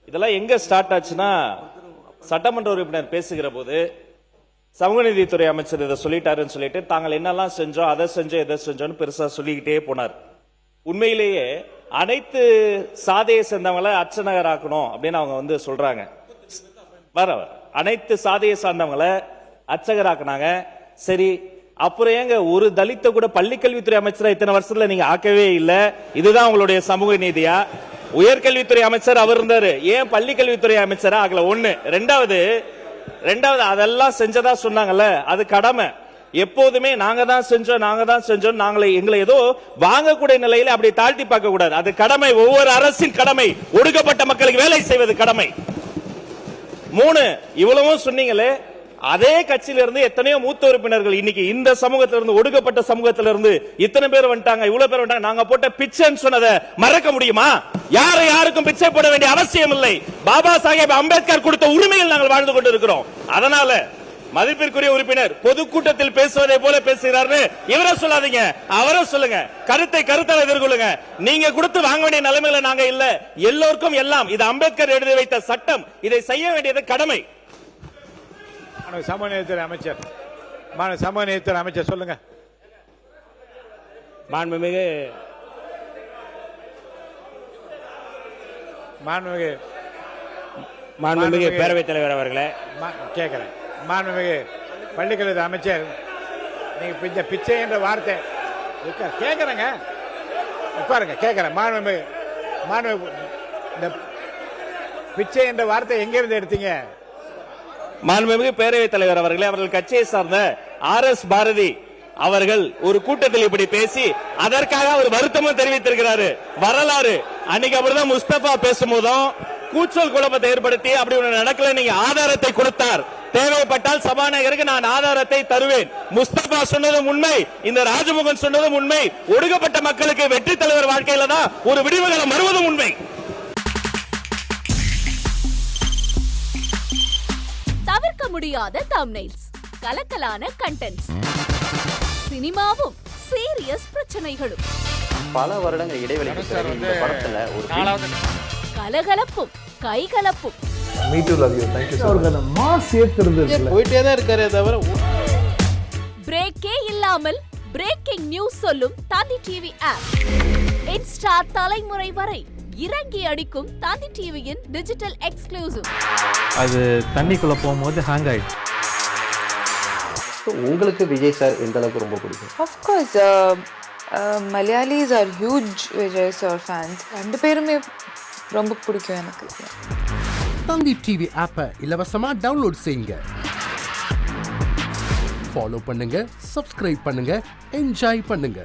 இதெல்லாம் எங்க ஸ்டார்ட் ஆச்சுன்னா, சட்டமன்ற உறுப்பினர் பேசுகிற போது சமூக நீதித்துறை அமைச்சர் இதை சொல்லிட்டாருன்னு சொல்லிட்டு தாங்கள் என்னெல்லாம் செஞ்சோம், அதை செஞ்சோம், எதை செஞ்சோம்னு பெருசா சொல்லிக்கிட்டே போனார். உண்மையிலேயே அனைத்து சாதியை சேர்ந்தவங்களை அர்ச்சகராக்கணும் அப்படின்னு அவங்க சொல்றாங்க. அனைத்து சாதியை சார்ந்தவங்களை அர்ச்சகராக்குனாங்க. சரி, அப்புறம் ஏங்க ஒரு தலித்த கூட பள்ளிக்கல்வித்துறை அமைச்சரா இத்தனை வருஷத்துல நீங்க ஆக்கவே இல்ல? இதுதான் உங்களுடைய சமூக நீதியா? உயர்கல்வித்துறை அமைச்சர் அவர் இருந்தாரு, ஏன் பள்ளிக்கல்வித்துறை அமைச்சரா ஆகல? ஒண்ணு. ரெண்டாவது அதெல்லாம் செஞ்சதா சொன்னாங்கல்ல, அது கடமை. எப்போதுமே நாங்க தான் செஞ்சோம் எங்களை ஏதோ வாங்கக்கூடிய நிலையில அப்படி தாழ்த்தி பார்க்க கூடாது. அது கடமை, ஒவ்வொரு அரசின் கடமை. ஒடுக்கப்பட்ட மக்களுக்கு வேலை செய்வது கடமை. 3, இவ்வளவும் சொன்னீங்களே, அதே கட்சியில இருந்து எத்தனையோ மூத்த உறுப்பினர்கள் இன்னைக்கு இந்த சமூகத்திலிருந்து, ஒடுக்கப்பட்ட சமூகத்திலிருந்து இத்தனை பேர் வந்துட்டாங்க, இவ்வளவு பேர் வந்துட்டாங்க. நாங்க போட்ட பிச்சைன்னு சொன்னதை மறக்க முடியுமா? யாருக்கும் பிச்சை போட வேண்டிய அவசியம் இல்லை. பாபா சாஹேப் அம்பேத்கர் கொடுத்த உரிமையில் நாங்கள் வாழ்ந்து கொண்டிருக்கிறோம். அதனால மதிப்பிற்குரிய உறுப்பினர் பொதுக்கூட்டத்தில் பேசுவதை போல பேசுகிறார்னு இவரை சொல்லாதீங்க, அவரை சொல்லுங்க. கருத்தை எதிர்கொள்ளுங்க. நீங்க கொடுத்து வாங்க வேண்டிய நிலைமையில நாங்க இல்ல. எல்லோருக்கும் எல்லாம். இது அம்பேத்கர் எழுதி வைத்த சட்டம். இதை செய்ய வேண்டியது கடமை. சமூக நீதித்துறை அமைச்சர் சொல்லுங்க. மாண்புமிகு பேரவைத் தலைவர் அவர்களே, கேட்கிறேன். மாண்புமிகு பள்ளிக்கல்வி அமைச்சர், நீங்க பிச்சை என்ற வார்த்தை கேட்கிறேங்க, உட்காருங்க, கேட்கிறேன். மாண்புமிகு இந்த பிச்சை என்ற வார்த்தை எங்க இருந்து எடுத்தீங்க? மாண்புமிகு பேரவைத் தலைவர் அவர்களே, அவர்கள் கட்சியை சார்ந்த RS பாரதி அவர்கள் ஒரு கூட்டத்தில் இப்படி பேசி அதற்காக அவர் வருத்தமும் தெரிவித்திருக்கிறாரு. வரலாறு அன்னைக்கு அப்படிதான் முஸ்தபா பேசும்போதும் கூச்சல் குழப்பத்தை ஏற்படுத்தி அப்படி ஒன்று நடக்கல, நீங்க ஆதாரத்தை கொடுத்தார். தேவைப்பட்டால் சபாநாயகருக்கு நான் ஆதாரத்தை தருவேன். முஸ்தபா சொன்னதும் உண்மை, இந்த ராஜமுகன் சொன்னதும் உண்மை. ஒடுக்கப்பட்ட மக்களுக்கு வெற்றி தலைவர் வாழ்க்கையில தான் ஒரு விடிவுகாலம் வருவதும் உண்மை. தவிர்க்க முடியாத தம்ப்நெயில்ஸ், கலக்கலான கண்டென்ட்ஸ், சினிமாவும் சீரியஸ் பிரச்சனைகளும், பல வருடங்கள் இடைவெளிக்கு பிறகு இந்த படத்துல ஒரு கலகலப்பும் கைகலப்பும், போயிட்டே தான் இருக்காரே தவிர பிரேக்கே இல்லாமல் பிரேக்கிங் நியூஸ் சொல்லும் தந்தி டிவி ஆப். இன்ஸ்டா தலைமுறை வரை இறங்கி அடிக்கும் தந்தி டிவியின் டிஜிட்டல் எக்ஸ்க்ளூசிவ். அது தண்ணிக்குள்ள போகும்போது ஹேங் ஆயிடுச்சு. உங்களுக்கு விஜய் சார் எந்த அளவுக்கு ரொம்ப பிடிக்கும்? Of course, Malayalis are huge Vijay sir fans. ரெண்டு பேருமே ரொம்ப பிடிக்கும் எனக்கு. தந்தி டிவி ஆப்பை இலவசமா டவுன்லோட் செய்யுங்க. ஃபாலோ பண்ணுங்க, சப்ஸ்கிரைப் பண்ணுங்க, என்ஜாய் பண்ணுங்க.